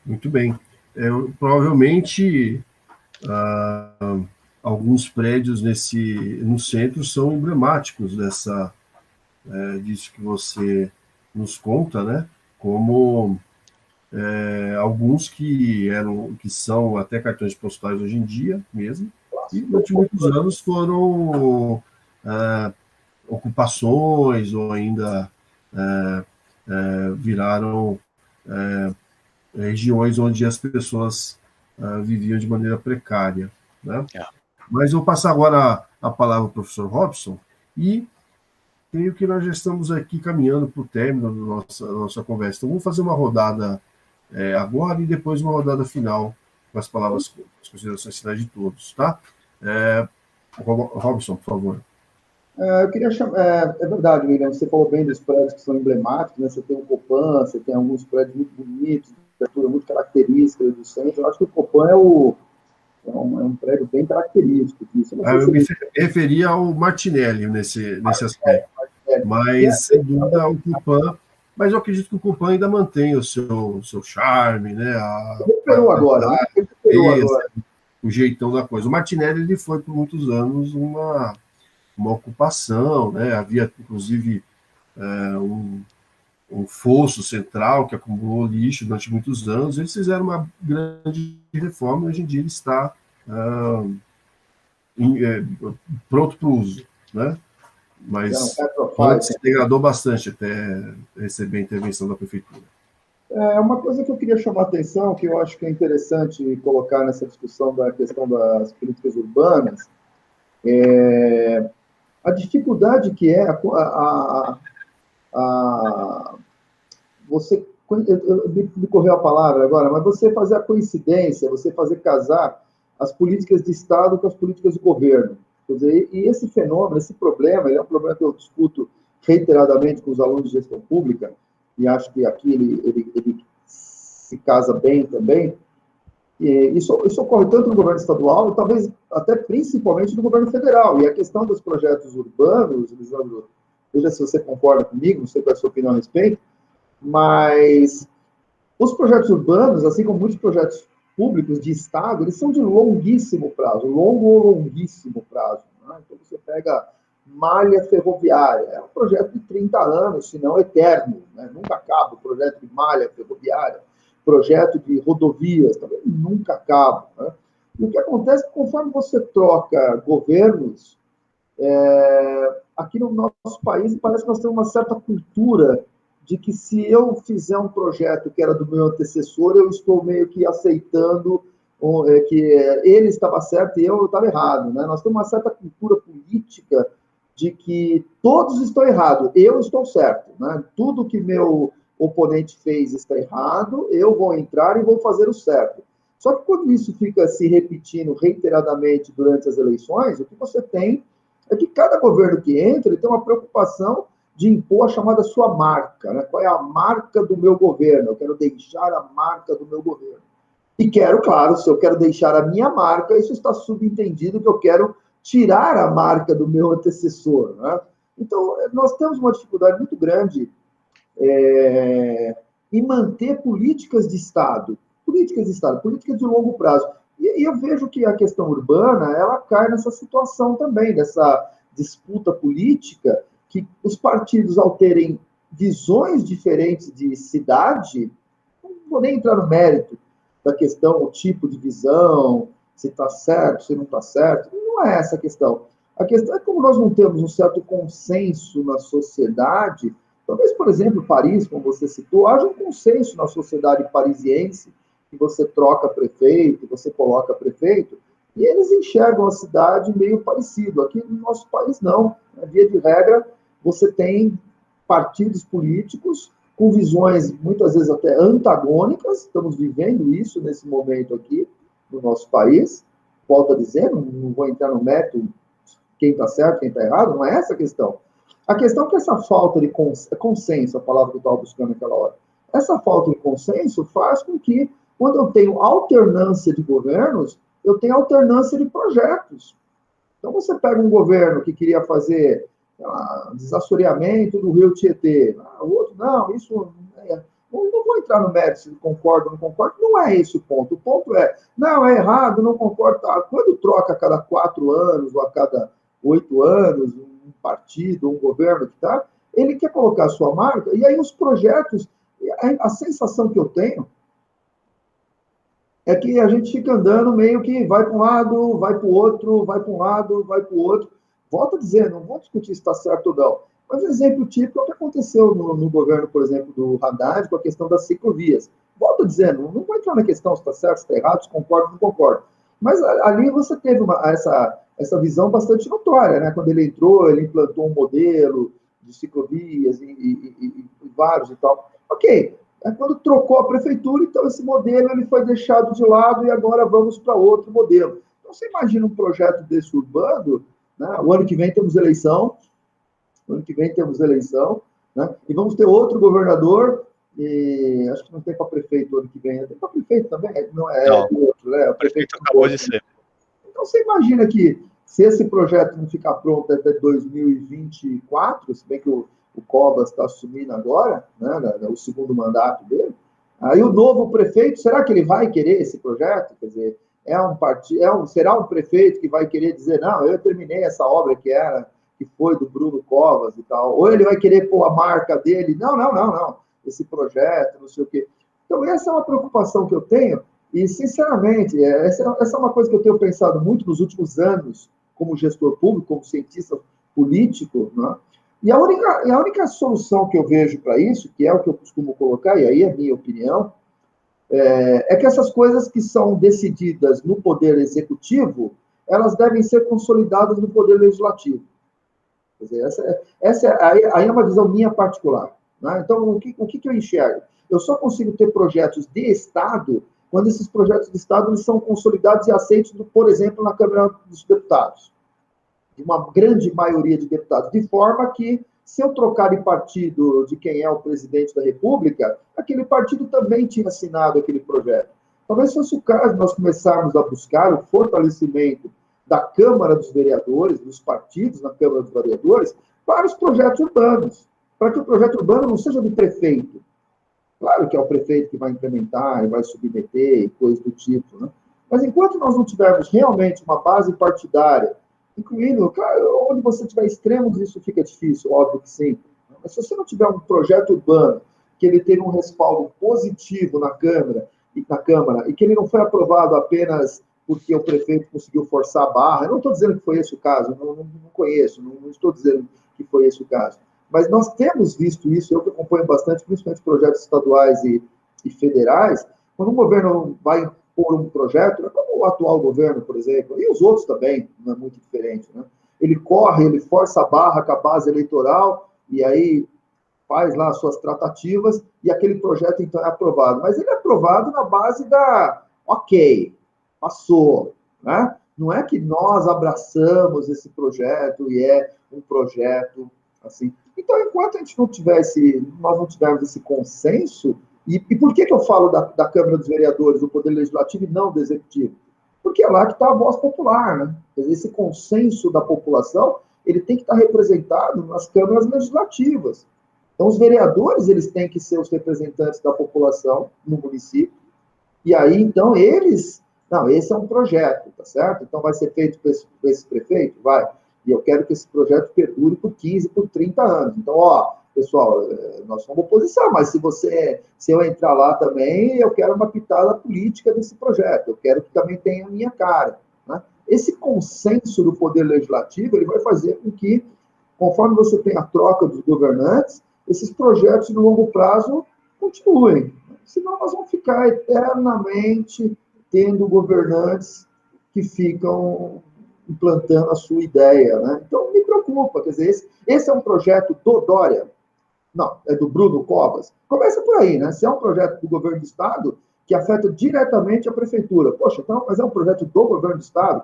Muito bem. Provavelmente, alguns prédios no centro são emblemáticos disso que você nos conta, né? Como alguns que são até cartões postais hoje em dia mesmo, e durante muitos anos foram ocupações ou ainda viraram regiões onde as pessoas viviam de maneira precária, né? É. Mas eu vou passar agora a palavra ao professor Robson e creio que nós já estamos aqui caminhando para o término da nossa conversa. Então, vamos fazer uma rodada agora e depois uma rodada final com as palavras, as considerações finais de todos, tá? Robson, por favor. Eu queria chamar... É verdade, William, você falou bem dos prédios que são emblemáticos, né? Você tem o Copan, você tem alguns prédios muito bonitos, de arquitetura muito característica do centro. Eu acho que o Copan é um prédio bem característico disso. Eu me referia ao Martinelli nesse aspecto. Mas, sem dúvida, o Copan... Mas eu acredito que o Copan ainda mantém o seu charme, né? Recuperou agora. O jeitão da coisa. O Martinelli ele foi, por muitos anos, uma ocupação, né? Havia, inclusive, um fosso central que acumulou lixo durante muitos anos. Eles fizeram uma grande reforma e hoje em dia ele está pronto para o uso, né? Mas se degradou bastante até receber a intervenção da prefeitura. Uma coisa que eu queria chamar a atenção, que eu acho que é interessante colocar nessa discussão da questão das políticas urbanas, a dificuldade que é você... Me correu a palavra agora, mas você fazer a coincidência, você fazer casar as políticas de Estado com as políticas de governo. Quer dizer, e esse fenômeno, esse problema, ele é um problema que eu discuto reiteradamente com os alunos de gestão pública, e acho que aqui ele se casa bem também. E isso ocorre tanto no governo estadual, e talvez até principalmente no governo federal. E a questão dos projetos urbanos, Lisandro, veja se você concorda comigo, não sei qual é a sua opinião a respeito, mas os projetos urbanos, assim como muitos projetos públicos de Estado, eles são de longuíssimo prazo, longo ou longuíssimo prazo. Né? Então, você pega malha ferroviária, é um projeto de 30 anos, se não eterno, né? Nunca acaba o projeto de malha ferroviária, projeto de rodovias, também nunca acaba. Né? E o que acontece é que, conforme você troca governos, aqui no nosso país, parece que nós temos uma certa cultura de que se eu fizer um projeto que era do meu antecessor, eu estou meio que aceitando que ele estava certo e eu estava errado. Né? Nós temos uma certa cultura política de que todos estão errados, eu estou certo. Né? Tudo que meu oponente fez está errado, eu vou entrar e vou fazer o certo. Só que quando isso fica se repetindo reiteradamente durante as eleições, o que você tem é que cada governo que entra ele tem uma preocupação de impor a chamada sua marca. Né? Qual é a marca do meu governo? Eu quero deixar a marca do meu governo. E quero, claro, se eu quero deixar a minha marca, isso está subentendido que eu quero tirar a marca do meu antecessor. Né? Então, nós temos uma dificuldade muito grande em manter políticas de Estado, políticas de longo prazo. E eu vejo que a questão urbana, ela cai nessa situação também, dessa disputa política, que os partidos, ao terem visões diferentes de cidade, não vou nem entrar no mérito da questão, o tipo de visão, se está certo, se não está certo, não é essa a questão. A questão é como nós não temos um certo consenso na sociedade, talvez, por exemplo, Paris, como você citou, haja um consenso na sociedade parisiense, que você troca prefeito, você coloca prefeito, e eles enxergam a cidade meio parecido. Aqui no nosso país, não. Na via de regra, você tem partidos políticos com visões, muitas vezes até antagônicas, estamos vivendo isso nesse momento aqui no nosso país. Volto a dizer, não vou entrar no mérito quem está certo, quem está errado, não é essa a questão. A questão é que essa falta de consenso, a palavra que eu estava buscando naquela hora, essa falta de consenso faz com que, quando eu tenho alternância de governos, eu tenho alternância de projetos. Então, você pega um governo que queria fazer desassoreamento do rio Tietê, o outro, não, isso Não vou entrar no mérito se concordo ou não concordo, não é esse o ponto. O ponto é, não, é errado, não concordo. Tá. Quando troca a cada 4 anos ou a cada 8 anos, um partido, um governo que está, ele quer colocar a sua marca, e aí os projetos, a sensação que eu tenho é que a gente fica andando meio que vai para um lado, vai para o outro, vai para um lado, vai para o outro. Volto a dizer, não vou discutir se está certo ou não. Mas um exemplo típico é o que aconteceu no governo, por exemplo, do Haddad, com a questão das ciclovias. Volto a dizer, não vou entrar na questão se está certo, se está errado, se concordo ou não concordo. Mas ali você teve essa visão bastante notória, né? Quando ele entrou, ele implantou um modelo de ciclovias e vários e tal. Ok, quando trocou a prefeitura, então esse modelo ele foi deixado de lado e agora vamos para outro modelo. Então você imagina um projeto desse urbano, né? O ano que vem temos eleição, né? E vamos ter outro governador, e acho que não tem para prefeito o ano que vem, tem para prefeito também, não é outro, né? O prefeito acabou de ser. Então você imagina que se esse projeto não ficar pronto até 2024, se bem que o Covas está assumindo agora, né, o segundo mandato dele, aí o novo prefeito, será que ele vai querer esse projeto? Quer dizer, será um prefeito que vai querer dizer, não, eu terminei essa obra que foi do Bruno Covas e tal, ou ele vai querer pôr a marca dele, não, esse projeto, não sei o quê. Então, essa é uma preocupação que eu tenho, e, sinceramente, essa é uma coisa que eu tenho pensado muito nos últimos anos, como gestor público, como cientista político, né? E a única solução que eu vejo para isso, que é o que eu costumo colocar, e aí é a minha opinião, é que essas coisas que são decididas no poder executivo, elas devem ser consolidadas no poder legislativo. Quer dizer, aí é uma visão minha particular. Né? Então, o que eu enxergo? Eu só consigo ter projetos de Estado quando esses projetos de Estado eles são consolidados e aceitos, por exemplo, na Câmara dos Deputados. De uma grande maioria de deputados, de forma que, se eu trocar de partido de quem é o presidente da República, aquele partido também tinha assinado aquele projeto. Talvez fosse o caso de nós começarmos a buscar o fortalecimento da Câmara dos Vereadores, dos partidos na Câmara dos Vereadores, para os projetos urbanos, para que o projeto urbano não seja do prefeito. Claro que é o prefeito que vai implementar e vai submeter e coisas do tipo, né? Mas enquanto nós não tivermos realmente uma base partidária, incluindo, claro, onde você tiver extremos, isso fica difícil, óbvio que sim. Mas se você não tiver um projeto urbano que ele tenha um respaldo positivo na Câmara, e que ele não foi aprovado apenas porque o prefeito conseguiu forçar a barra, eu não estou dizendo que foi esse o caso, não conheço, não estou dizendo que foi esse o caso. Mas nós temos visto isso, eu que acompanho bastante, principalmente projetos estaduais e federais, quando um governo vai por um projeto, como o atual governo, por exemplo, e os outros também, não é muito diferente, né? Ele corre, ele força a barra com a base eleitoral, e aí faz lá as suas tratativas, e aquele projeto, então, é aprovado. Mas ele é aprovado na base ok, passou, né? Não é que nós abraçamos esse projeto e é um projeto assim. Então, enquanto nós não tivermos esse consenso, e por que eu falo da Câmara dos Vereadores, do Poder Legislativo e não do Executivo? Porque é lá que está a voz popular, né? Esse consenso da população, ele tem que estar representado nas câmaras legislativas. Então, os vereadores, eles têm que ser os representantes da população no município, e aí, então, esse é um projeto, tá certo? Então, vai ser feito por esse prefeito? Vai. E eu quero que esse projeto perdure por 15, por 30 anos. Então, pessoal, nós somos oposição, mas se eu entrar lá também, eu quero uma pitada política desse projeto. Eu quero que também tenha a minha cara. Né? Esse consenso do Poder Legislativo, ele vai fazer com que, conforme você tem a troca dos governantes, esses projetos de longo prazo continuem. Senão nós vamos ficar eternamente tendo governantes que ficam implantando a sua ideia, né? Então, me preocupa, quer dizer, esse é um projeto do Dória, não, é do Bruno Covas. Começa por aí, né? Se é um projeto do governo do Estado que afeta diretamente a prefeitura, poxa, então, mas é um projeto do governo do Estado?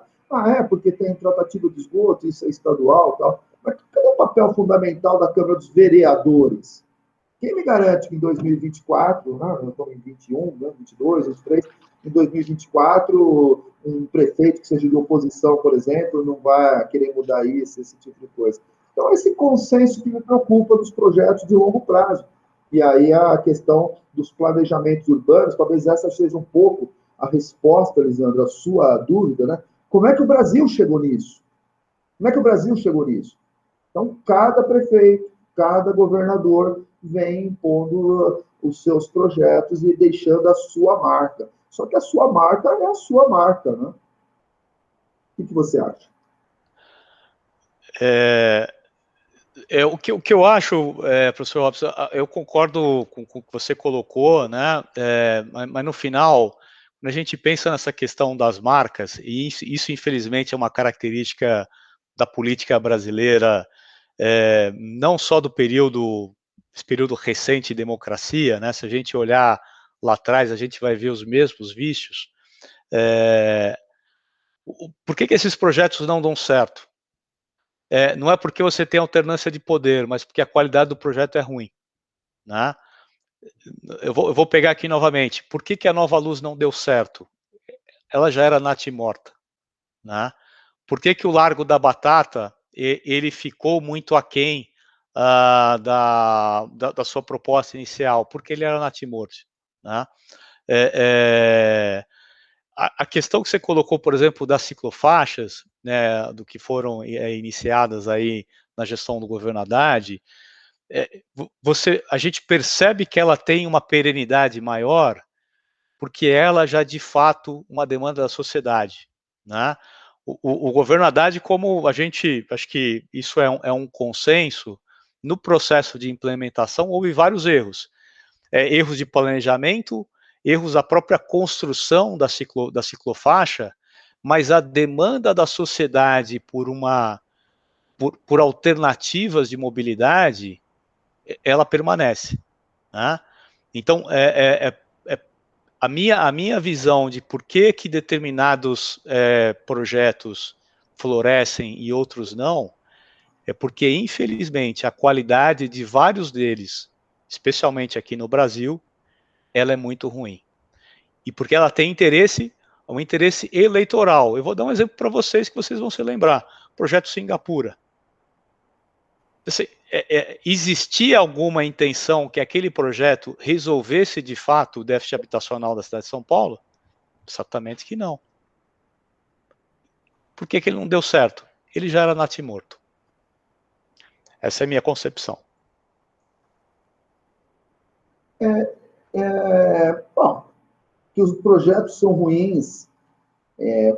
Porque tem tratativa de esgoto, isso é estadual e tal. Mas cadê o papel fundamental da Câmara dos Vereadores? Quem me garante que em 2024, nós estamos em 21, 22, 23, em 2024, um prefeito que seja de oposição, por exemplo, não vai querer mudar isso, esse tipo de coisa. Então, esse consenso que me preocupa dos projetos de longo prazo. E aí a questão dos planejamentos urbanos, talvez essa seja um pouco a resposta, Lisandro, à sua dúvida, né? Como é que o Brasil chegou nisso? Como é que o Brasil chegou nisso? Então, cada prefeito, cada governador vem impondo os seus projetos e deixando a sua marca. Só que a sua marca é a sua marca, né? O que você acha? O que eu acho, professor Robson, eu concordo com o que você colocou, né? Mas no final, quando a gente pensa nessa questão das marcas, e isso infelizmente é uma característica da política brasileira, não só do esse período recente de democracia, né? Se a gente olhar lá atrás, a gente vai ver os mesmos vícios. Por que esses projetos não dão certo? Não é porque você tem alternância de poder, mas porque a qualidade do projeto é ruim, né? Eu vou pegar aqui novamente. Por que a Nova Luz não deu certo? Ela já era natimorta, né? Por que o Largo da Batata ele ficou muito aquém da sua proposta inicial? Porque ele era natimorto, né? A questão que você colocou, por exemplo, das ciclofaixas, né, do que foram iniciadas aí na gestão do governo Haddad, a gente percebe que ela tem uma perenidade maior, porque ela já de fato uma demanda da sociedade, né? O governo Haddad, como a gente, acho que isso é um consenso, no processo de implementação houve vários erros, erros de planejamento, erros da própria construção da ciclofaixa, mas a demanda da sociedade por alternativas de mobilidade, ela permanece, né? Então, a minha visão de por que determinados projetos florescem e outros não, é porque, infelizmente, a qualidade de vários deles, especialmente aqui no Brasil, ela é muito ruim. E porque ela tem um interesse eleitoral. Eu vou dar um exemplo para vocês que vocês vão se lembrar. Projeto Singapura. Existia alguma intenção que aquele projeto resolvesse de fato o déficit habitacional da cidade de São Paulo? Exatamente que não. Por que ele não deu certo? Ele já era natimorto. Essa é a minha concepção. Bom, que os projetos são ruins,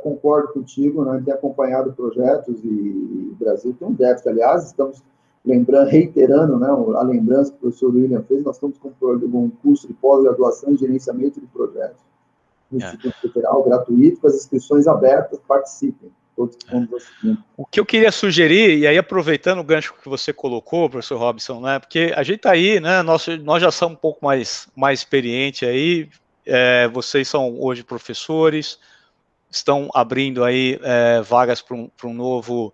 concordo contigo, né? Tem acompanhado projetos e o Brasil tem um déficit. Aliás, estamos reiterando, né, a lembrança que o professor William fez, nós estamos com um curso de pós-graduação em gerenciamento de projetos no Instituto Federal, gratuito, com as inscrições abertas, participem. Todos que estão nos assistindo. O que eu queria sugerir, e aí aproveitando o gancho que você colocou, professor Robson, né, porque a gente está aí, né, nós já somos um pouco mais experientes aí, vocês são hoje professores, estão abrindo aí vagas para um novo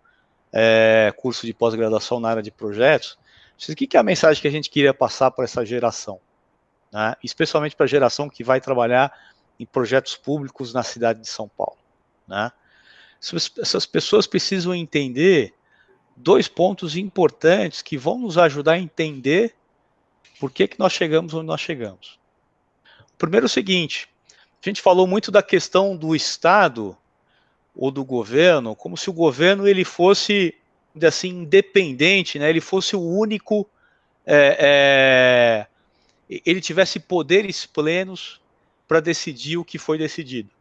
curso de pós-graduação na área de projetos. O que é a mensagem que a gente queria passar para essa geração, né? Especialmente para a geração que vai trabalhar em projetos públicos na cidade de São Paulo, né? Essas pessoas precisam entender dois pontos importantes que vão nos ajudar a entender por que nós chegamos onde nós chegamos. O primeiro é o seguinte: a gente falou muito da questão do Estado ou do governo, como se o governo ele fosse assim independente, né? Ele fosse o único, ele tivesse poderes plenos para decidir o que foi decidido.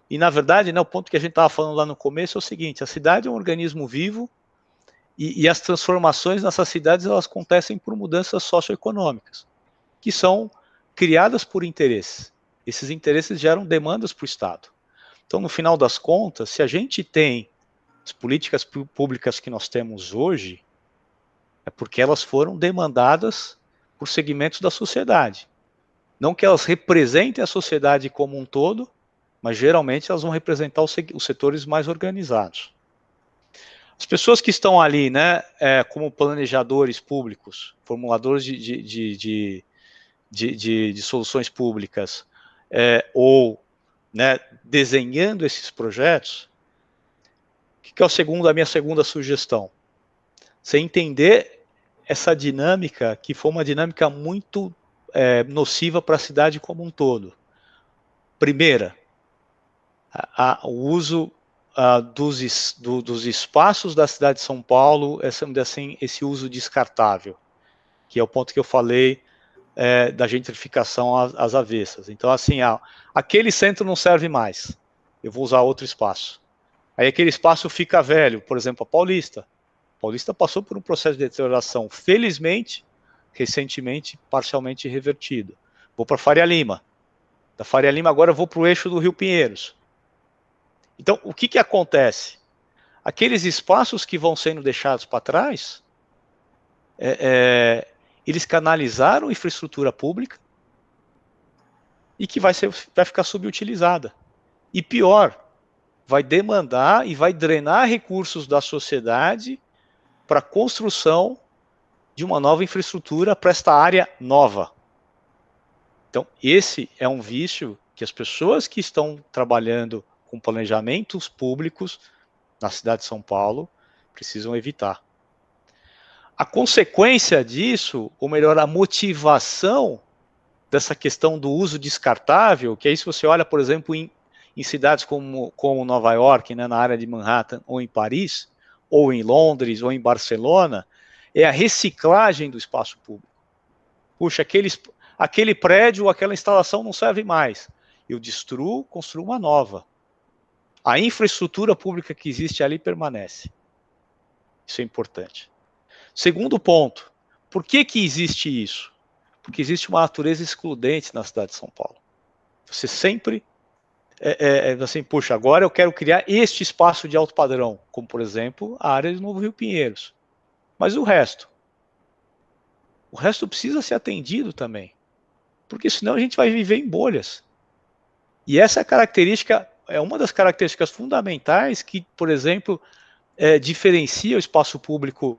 E na verdade, né, o ponto que a gente estava falando lá no começo é o seguinte: a cidade é um organismo vivo e as transformações nessas cidades elas acontecem por mudanças socioeconômicas, que são criadas por interesses. Esses interesses geram demandas para o Estado. Então, no final das contas, se a gente tem as políticas públicas que nós temos hoje, é porque elas foram demandadas por segmentos da sociedade. Não que elas representem a sociedade como um todo, mas geralmente elas vão representar os setores mais organizados. As pessoas que estão ali, né, como planejadores públicos, formuladores de soluções públicas, ou, né, desenhando esses projetos, o que é a minha segunda sugestão? Você entender essa dinâmica, que foi uma dinâmica muito nociva para a cidade como um todo. Primeira, o uso dos espaços da cidade de São Paulo, assim, esse uso descartável, que é o ponto que eu falei da gentrificação às avessas. Então, assim, aquele centro não serve mais, eu vou usar outro espaço. Aí aquele espaço fica velho, por exemplo, a Paulista. A Paulista passou por um processo de deterioração, felizmente, recentemente, parcialmente revertido. Vou para Faria Lima. Da Faria Lima agora eu vou para o eixo do Rio Pinheiros. Então, o que acontece? Aqueles espaços que vão sendo deixados para trás, eles canalizaram infraestrutura pública e que vai ficar subutilizada. E pior, vai demandar e vai drenar recursos da sociedade para a construção de uma nova infraestrutura para esta área nova. Então, esse é um vício que as pessoas que estão trabalhando com planejamentos públicos na cidade de São Paulo precisam evitar. A consequência disso, ou melhor, a motivação dessa questão do uso descartável, que aí se você olha, por exemplo, em cidades como Nova York, né, na área de Manhattan, ou em Paris, ou em Londres, ou em Barcelona, é a reciclagem do espaço público. Puxa, aquele prédio, aquela instalação não serve mais. Eu destruo, construo uma nova. A infraestrutura pública que existe ali permanece. Isso é importante. Segundo ponto, por que existe isso? Porque existe uma natureza excludente na cidade de São Paulo. Você sempre, assim, puxa, agora eu quero criar este espaço de alto padrão, como, por exemplo, a área de Novo Rio Pinheiros. Mas o resto precisa ser atendido também, porque senão a gente vai viver em bolhas. E essa característica é uma das características fundamentais que, por exemplo, diferencia o espaço público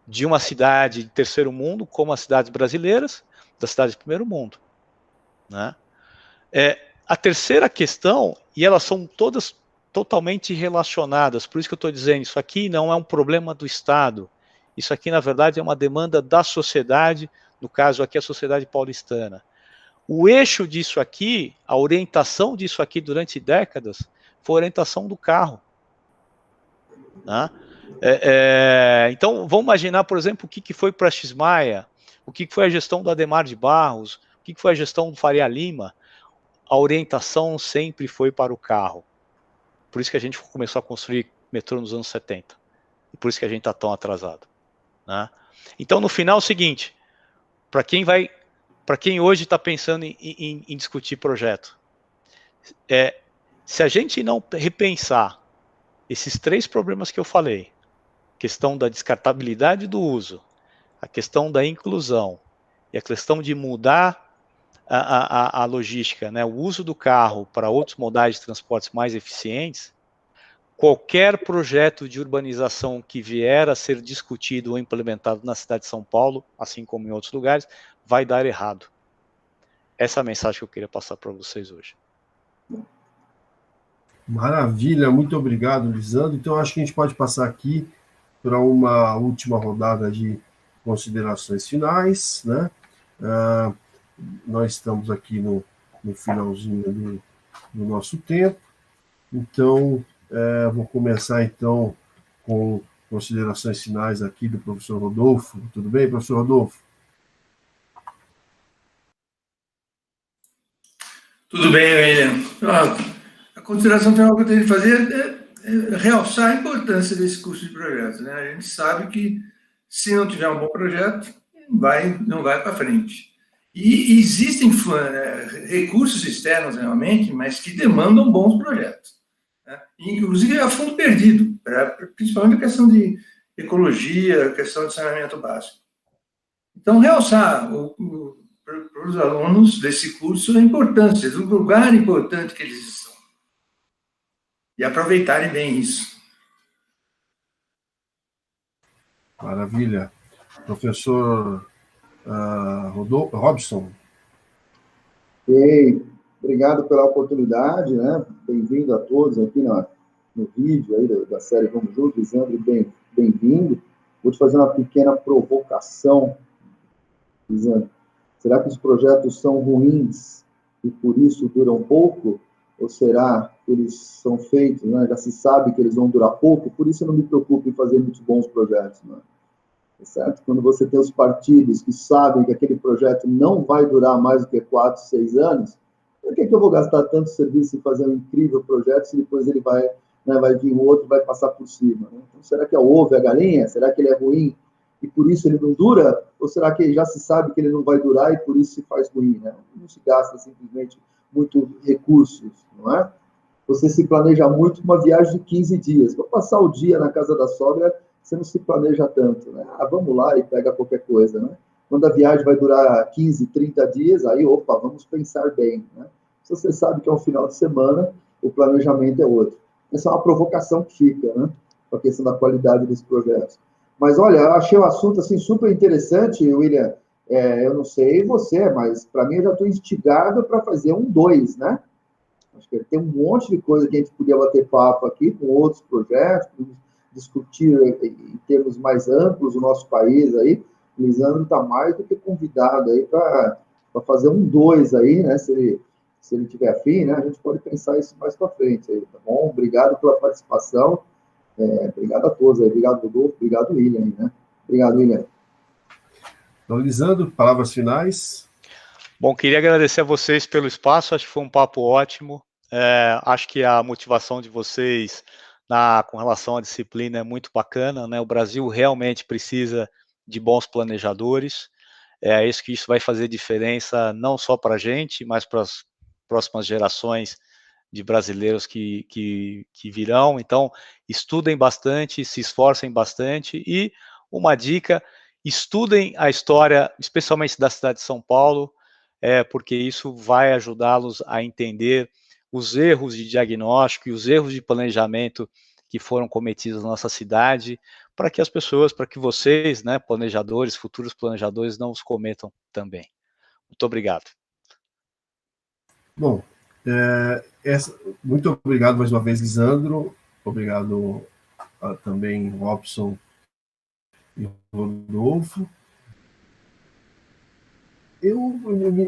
de uma cidade de terceiro mundo, como as cidades brasileiras, das cidades de primeiro mundo. Né? A terceira questão, e elas são todas totalmente relacionadas, por isso que eu estou dizendo, isso aqui não é um problema do Estado, isso aqui, na verdade, é uma demanda da sociedade, no caso aqui, a sociedade paulistana. O eixo disso aqui, a orientação disso aqui durante décadas, foi a orientação do carro. Né? Então, vamos imaginar, por exemplo, o que foi para Prestes Maia, o que foi a gestão do Adhemar de Barros, o que foi a gestão do Faria Lima. A orientação sempre foi para o carro. Por isso que a gente começou a construir metrô nos anos 70. E por isso que a gente está tão atrasado. Né? Então, no final, é o seguinte, para quem hoje está pensando em discutir projeto, se a gente não repensar esses três problemas que eu falei, a questão da descartabilidade do uso, a questão da inclusão e a questão de mudar a logística, né, o uso do carro para outros modais de transportes mais eficientes, qualquer projeto de urbanização que vier a ser discutido ou implementado na cidade de São Paulo, assim como em outros lugares, vai dar errado. Essa é a mensagem que eu queria passar para vocês hoje. Maravilha, muito obrigado, Lisandro. Então, acho que a gente pode passar aqui para uma última rodada de considerações finais, né? Nós estamos aqui no finalzinho do nosso tempo, então vou começar então com considerações finais aqui do professor Rodolfo. Tudo bem, professor Rodolfo? Tudo bem, William. A consideração final que eu tenho de fazer é realçar a importância desse curso de projetos. Né? A gente sabe que, se não tiver um bom projeto, não vai para frente. E existem recursos externos, realmente, mas que demandam bons projetos. Né? Inclusive a fundo perdido, principalmente a questão de ecologia, a questão de saneamento básico. Então, realçar para os alunos desse curso a importância, do lugar importante que eles estão. E aproveitarem bem isso. Maravilha. Professor Robson. Obrigado pela oportunidade, né? Bem-vindo a todos aqui no vídeo aí da série Vamos Juntos, Lisandro, bem-vindo. Vou te fazer uma pequena provocação, dizendo, será que os projetos são ruins e por isso duram pouco? Ou será que eles são feitos, né? Já se sabe que eles vão durar pouco, por isso eu não me preocupo em fazer muitos bons projetos, né? Certo? Quando você tem os partidos que sabem que aquele projeto não vai durar mais do que 4, 6 anos, por que eu vou gastar tanto serviço em fazer um incrível projeto se depois ele vai, né, vai vir o outro e vai passar por cima? Né? Então, será que é o ovo e a galinha? Será que ele é ruim e por isso ele não dura? Ou será que já se sabe que ele não vai durar e por isso se faz ruim? Né? Não se gasta simplesmente muito recursos, não é? Você se planeja muito uma viagem de 15 dias. Para passar o dia na casa da sogra, você não se planeja tanto, né? Ah, vamos lá e pega qualquer coisa, né? Quando a viagem vai durar 15, 30 dias, aí, opa, vamos pensar bem, né? Se você sabe que é um final de semana, o planejamento é outro. Essa é uma provocação que fica, né? Com a questão da qualidade dos projetos. Mas, olha, eu achei o assunto, assim, super interessante, William. Eu não sei você, mas, para mim, eu já estou instigado para fazer um 2, né? Acho que tem um monte de coisa que a gente podia bater papo aqui com outros projetos, discutir em termos mais amplos o nosso país aí. O Lisandro está mais do que convidado aí para fazer um 2 aí, né? Se ele tiver afim, né? A gente pode pensar isso mais para frente aí, tá bom? Obrigado pela participação. Obrigado a todos aí. Obrigado, Rodolfo. Obrigado, William, né? Obrigado, William. Então, Lisandro, palavras finais. Bom, queria agradecer a vocês pelo espaço, acho que foi um papo ótimo. Acho que a motivação de vocês com relação à disciplina é muito bacana, né? O Brasil realmente precisa de bons planejadores. É isso que isso vai fazer diferença não só para a gente, mas para as próximas gerações de brasileiros que virão. Então, estudem bastante, se esforcem bastante e uma dica, estudem a história, especialmente da cidade de São Paulo, porque isso vai ajudá-los a entender os erros de diagnóstico e os erros de planejamento que foram cometidos na nossa cidade, para que as pessoas, para que vocês, né, planejadores, futuros planejadores, não os cometam também. Muito obrigado. Bom, muito obrigado mais uma vez, Lisandro. Obrigado também, Robson e Rodolfo.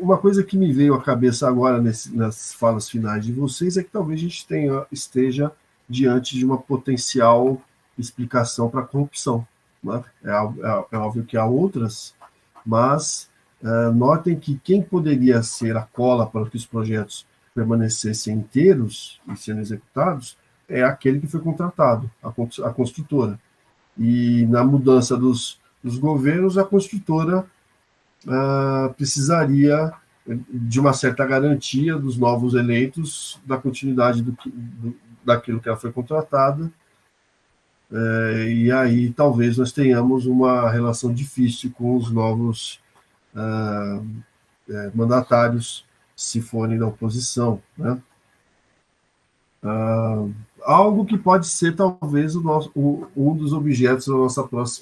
Uma coisa que me veio à cabeça agora nas falas finais de vocês é que talvez a gente esteja diante de uma potencial explicação para a corrupção. Né? É óbvio que há outras, mas notem que quem poderia ser a cola para que os projetos permanecessem inteiros e sendo executados é aquele que foi contratado, a construtora. E na mudança dos governos, a construtora precisaria de uma certa garantia dos novos eleitos da continuidade daquilo que ela foi contratada, e aí talvez nós tenhamos uma relação difícil com os novos mandatários, se forem da oposição, né? Algo que pode ser talvez um dos objetos do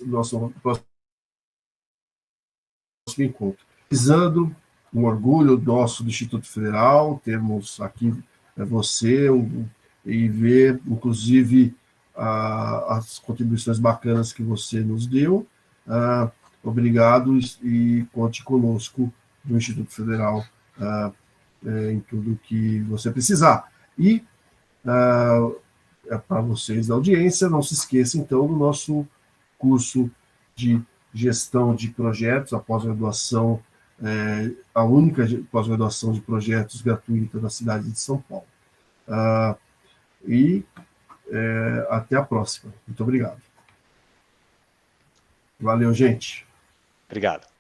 nosso próximo encontro. Visando um orgulho nosso do Instituto Federal, termos aqui você e ver, inclusive, as contribuições bacanas que você nos deu. Obrigado e conte conosco no Instituto Federal em tudo que você precisar. E para vocês da audiência, não se esqueça, então, do nosso curso de gestão de projetos, a pós-graduação, a única pós-graduação de projetos gratuita na cidade de São Paulo. Até a próxima. Muito obrigado. Valeu, gente. Obrigado.